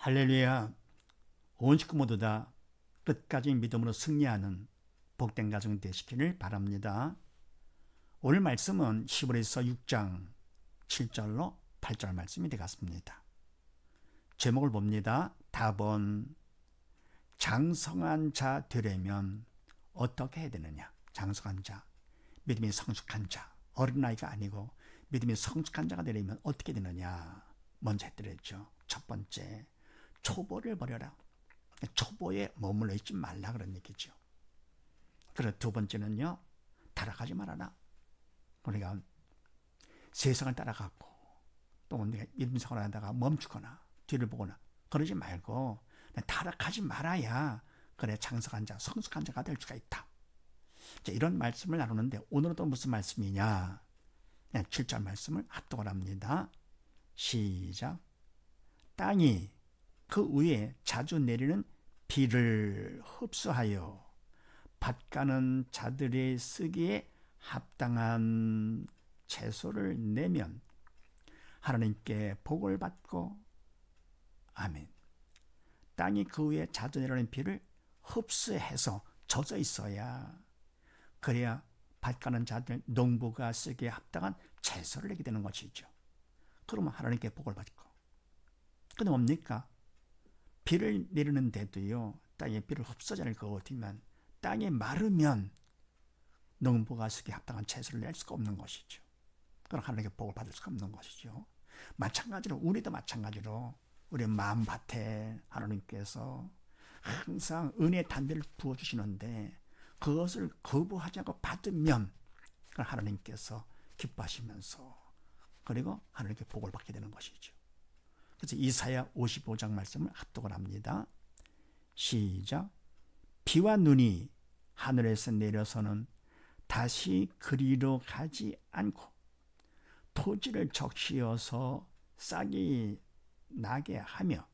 할렐루야. 온 식구 모두 다 끝까지 믿음으로 승리하는 복된 가정 되시기를 바랍니다. 오늘 말씀은 히브리서 6장 7절로 8절 말씀이 되겠습니다. 제목을 봅니다. 답은 장성한 자 되려면 어떻게 해야 되느냐. 장성한 자, 믿음이 성숙한 자, 어린아이가 아니고 믿음이 성숙한 자가 되려면 어떻게 되느냐. 먼저 해드렸죠. 첫 번째, 초보를 버려라. 초보에 머물러 있지 말라 그런 얘기죠. 그리고 두 번째는요, 타락하지 말아라. 우리가 세상을 따라가고 또 내가 믿음 생활을 하다가 멈추거나 뒤를 보거나 그러지 말고 타락하지 말아야 그래 장성한 자, 성숙한 자가 될 수가 있다. 이런 말씀을 나누는데 오늘은 또 무슨 말씀이냐. 7절 말씀을 합독을 합니다. 시작. 땅이 그 위에 자주 내리는 비를 흡수하여 밭가는 자들의 쓰기에 합당한 채소를 내면 하나님께 복을 받고 아멘. 땅이 그 위에 자주 내리는 비를 흡수해서 젖어 있어야 그래야 밭가는 자들 농부가 쓰기에 합당한 채소를 내게 되는 것이죠. 그러면 하나님께 복을 받고. 근데 뭡니까? 비를 내리는데도요, 땅에 비를 흡수하지 않을 것 같으면 땅이 마르면 농부가 쓰기에 합당한 채소를 낼 수가 없는 것이죠. 그럼 하나님께 복을 받을 수가 없는 것이죠. 마찬가지로 우리도 마찬가지로 우리 마음밭에 하나님께서 항상 은혜의 단비를 부어주시는데 그것을 거부하지 않고 받으면 하나님께서 기뻐하시면서 그리고 하나님께 복을 받게 되는 것이죠. 그래서 이사야 55장 말씀을 합독을 합니다. 시작. 비와 눈이 하늘에서 내려서는 다시 그리로 가지 않고 토지를 적시어서 싹이 나게 하며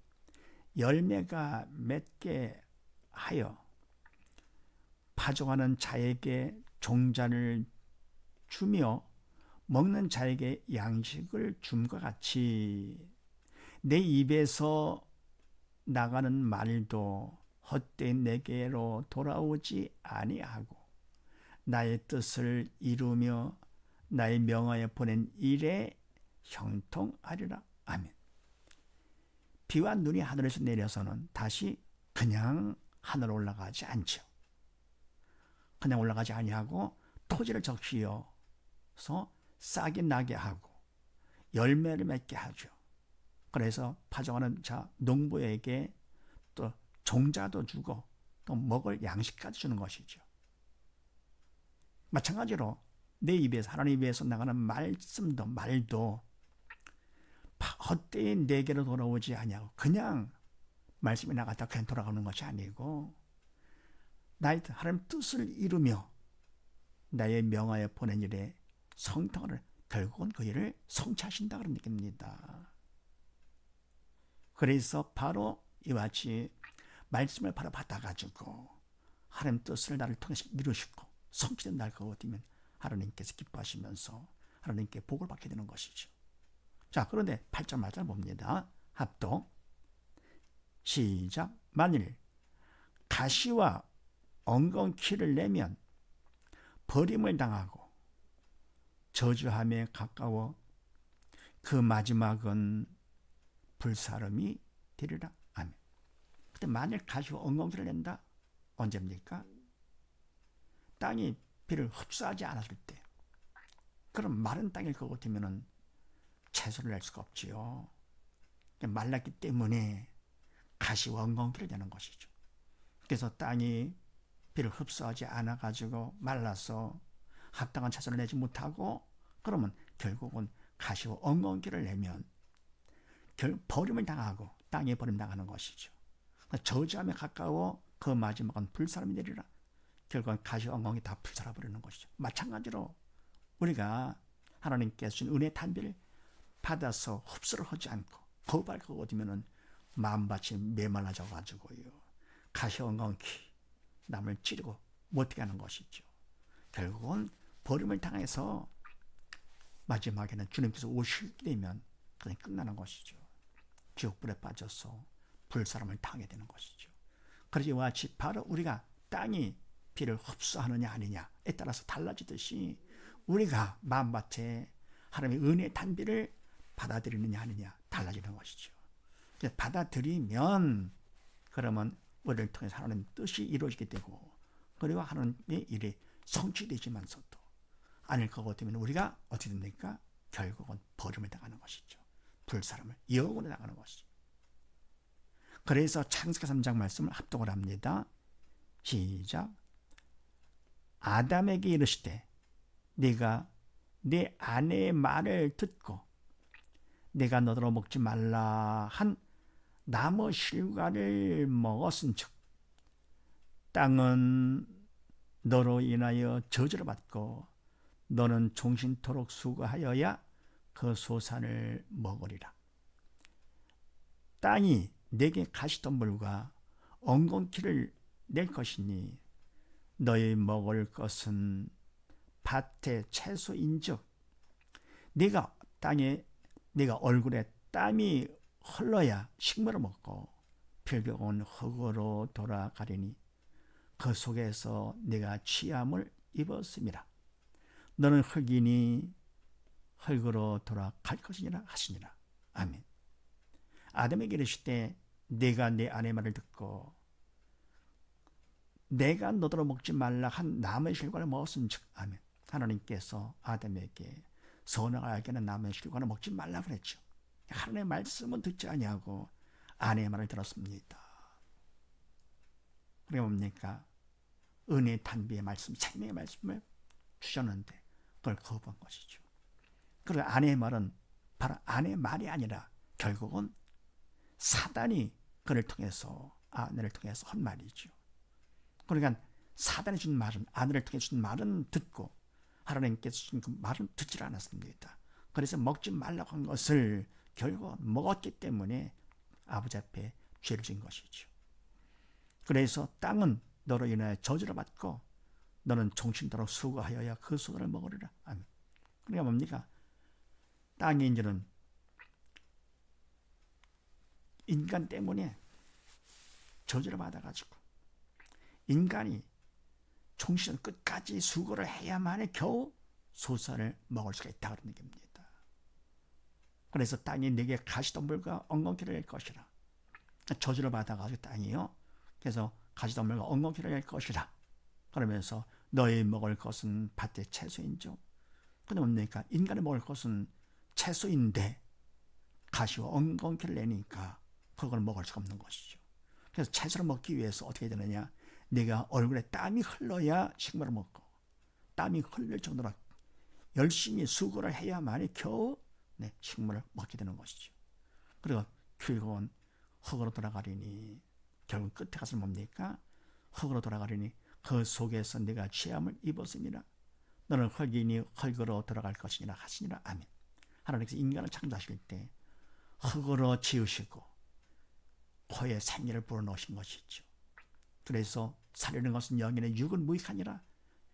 열매가 맺게 하여 파종하는 자에게 종자를 주며 먹는 자에게 양식을 줌과 같이 내 입에서 나가는 말도 헛된 내게로 돌아오지 아니하고 나의 뜻을 이루며 나의 명하여 보낸 일에 형통하리라. 아멘. 비와 눈이 하늘에서 내려서는 다시 그냥 하늘 올라가지 않죠. 그냥 올라가지 아니하고 토지를 적시어서 싹이 나게 하고 열매를 맺게 하죠. 그래서 파종하는 자 농부에게 또 종자도 주고 또 먹을 양식까지 주는 것이죠. 마찬가지로 내 입에서 하나님 입에서 나가는 말도 헛되이 내게로 돌아오지 아니하고 그냥 말씀이 나갔다 그냥 돌아가는 것이 아니고 나의 하나님 뜻을 이루며 나의 명하여 보낸 일에 성통을 결국은 그 일을 성취하신다 그런 얘기입니다. 그래서 바로 이와 같이 말씀을 바로 받아가지고 하나님 뜻을 나를 통해서 이루시고 성취된 날 그거 되면 하나님께서 기뻐하시면서 하나님께 복을 받게 되는 것이죠. 자, 그런데 8절 말씀 봅니다. 합독. 시작. 만일 가시와 엉겅퀴를 내면 버림을 당하고 저주함에 가까워 그 마지막은 불사름이 되리라. 아멘. 근데 만일 가시와 엉겅퀴를 낸다? 언제입니까? 땅이 비를 흡수하지 않았을 때. 그럼 마른 땅일 것 같으면 채소를 낼 수가 없지요. 말랐기 때문에 가시와 엉겅퀴를 내는 것이죠. 그래서 땅이 비를 흡수하지 않아가지고 말라서 합당한 채소를 내지 못하고 그러면 결국은 가시와 엉겅퀴를 내면 버림을 당하고 땅에 버림당하는 것이죠. 저주함에 가까워 그 마지막은 불사름이 되리라. 결국은 가시와 엉겅퀴 다 불살아버리는 것이죠. 마찬가지로 우리가 하나님께서 주신 은혜의 단비를 받아서 흡수를 하지 않고 거부할 거 어디면은 마음밭이 메말라져가지고요. 가시와 엉겅퀴 남을 찌르고 못하게 하는 것이죠. 결국은 버림을 당해서 마지막에는 주님께서 오실 때면 그냥 끝나는 것이죠. 지옥불에 빠져서 불사람을 당하게 되는 것이죠. 그래서 이와 같이 바로 우리가 땅이 비를 흡수하느냐 아니냐에 따라서 달라지듯이 우리가 마음밭에 하나님의 은혜의 단비를 받아들이느냐 아니냐 달라지는 것이죠. 받아들이면 그러면 우리를 통해서 하나님의 뜻이 이루어지게 되고 그리고 하나님의 일이 성취되지만서도 아닐 거고 되면 우리가 어떻게 됩니까? 결국은 버림을 당하는 것이죠. 불사람을 영원히 당하는 것이죠. 그래서 창세기 3장 말씀을 합독을 합니다. 시작. 아담에게 이르시되 네가 내 아내의 말을 듣고 내가 너더러 먹지 말라 한 나무 실과를 먹었은즉 땅은 너로 인하여 저주를 받고 너는 종신토록 수고하여야 그 소산을 먹으리라. 땅이 내게 가시덤불과 엉겅퀴를 낼 것이니 너희 먹을 것은 밭의 채소인즉 네가 얼굴에 땀이 흘러야 식물을 먹고 결국은 흙으로 돌아가리니 그 속에서 내가 취함을 입었음이라. 너는 흙이니 흙으로 돌아갈 것이니라 하시니라. 아멘. 아담에게 이르시되 내가 내 아내 말을 듣고 내가 너더러 먹지 말라 한 나무의 실과를 먹었은즉 아멘. 하나님께서 아담에게 선악을 알게 하는 나무의 실과를 먹지 말라 그랬죠. 하나님의 말씀은 듣지 아니하고 아내의 말을 들었습니다. 그게 뭡니까? 은혜의 단비의 말씀, 생명의 말씀을 주셨는데 그걸 거부한 것이죠. 그리고 아내의 말은 바로 아내의 말이 아니라 결국은 사단이 그를 통해서 아내를 통해서 한 말이죠. 그러니까 사단이 준 말은 아내를 통해 준 말은 듣고 하나님께서 주신 그 말은 듣지 않았습니다. 그래서 먹지 말라고 한 것을 결국 먹었기 때문에 아버지 앞에 죄를 진 것이죠. 그래서 땅은 너로 인하여 저주를 받고 너는 종신토록 수고하여야 그 수고를 먹으리라. 아멘. 그러니까 뭡니까? 땅이 이제는 인간 때문에 저주를 받아가지고 인간이 종신 끝까지 수고를 해야만이 겨우 소산을 먹을 수가 있다 그런 얘기입니다. 그래서 땅이 내게 가시덤불과 엉겅퀴를 낼 것이라. 저주를 받아가지고 땅이요. 그래서 가시덤불과 엉겅퀴를 낼 것이라. 그러면서 너희 먹을 것은 밭의 채소인즉. 근데 뭡니까? 인간이 먹을 것은 채소인데 가시와 엉겅퀴를 내니까 그걸 먹을 수가 없는 것이죠. 그래서 채소를 먹기 위해서 어떻게 되느냐? 내가 얼굴에 땀이 흘러야 식물을 먹고 땀이 흘릴 정도로 열심히 수고를 해야만이 겨우 식물을 먹게 되는 것이죠. 그리고 결국은 흙으로 돌아가리니 결국 끝에 가서 뭡니까? 흙으로 돌아가리니 그 속에서 내가 취함을 입었습니다. 너는 흙이니 흙으로 돌아갈 것이니라 하시니라. 아멘. 하나님께서 인간을 창조하실 때 흙으로 지으시고 코에 생기를 불어넣으신 것이죠. 그래서 살리는 것은 영이네 육은 무익하니라.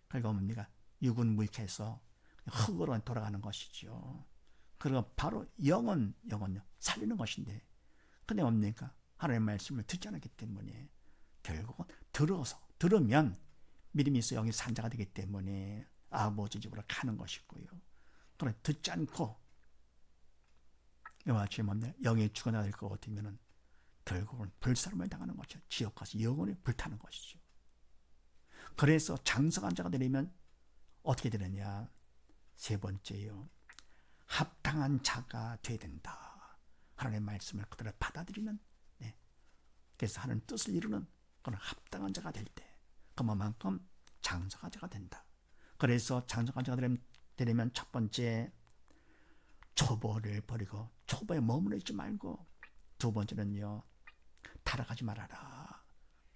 그리고 뭡니까? 육은 무익해서 흙으로 돌아가는 것이죠. 그리고 바로 영은요 살리는 것인데 근데 뭡니까? 하나님의 말씀을 듣지 않았기 때문에 결국은 들으면 믿음이 있어 영이 산자가 되기 때문에 아버지 집으로 가는 것이고요. 그러나 듣지 않고 이와 같이 영이 죽어나갈 것 같으면 결국은 불사름을 당하는 것이죠. 지옥 가서 영원히 불타는 것이죠. 그래서 장성한 자가 되려면 어떻게 되느냐? 세 번째요. 합당한 자가 되어야 된다. 하나님의 말씀을 그대로 받아들이는 그래서 하나님 뜻을 이루는 그런 합당한 자가 될 때 그만큼 장성한 자가 된다. 그래서 장성한 자가 되려면 첫 번째 초보를 버리고 초보에 머무르 있지 말고 두 번째는요. 타락하지 말아라.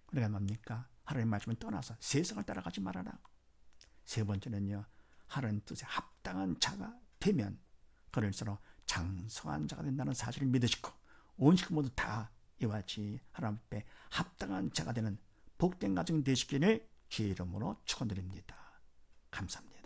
그러니까 뭡니까? 하나님의 말씀을 떠나서 세상을 따라가지 말아라. 세 번째는요. 하나님 뜻에 합당한 자가 되면 그를 서로 장성한 자가 된다는 사실을 믿으시고 온 식구 모두 다 이와 같이 하나님 앞에 합당한 자가 되는 복된 가정 되시기를 주의 이름으로 축원드립니다. 감사합니다.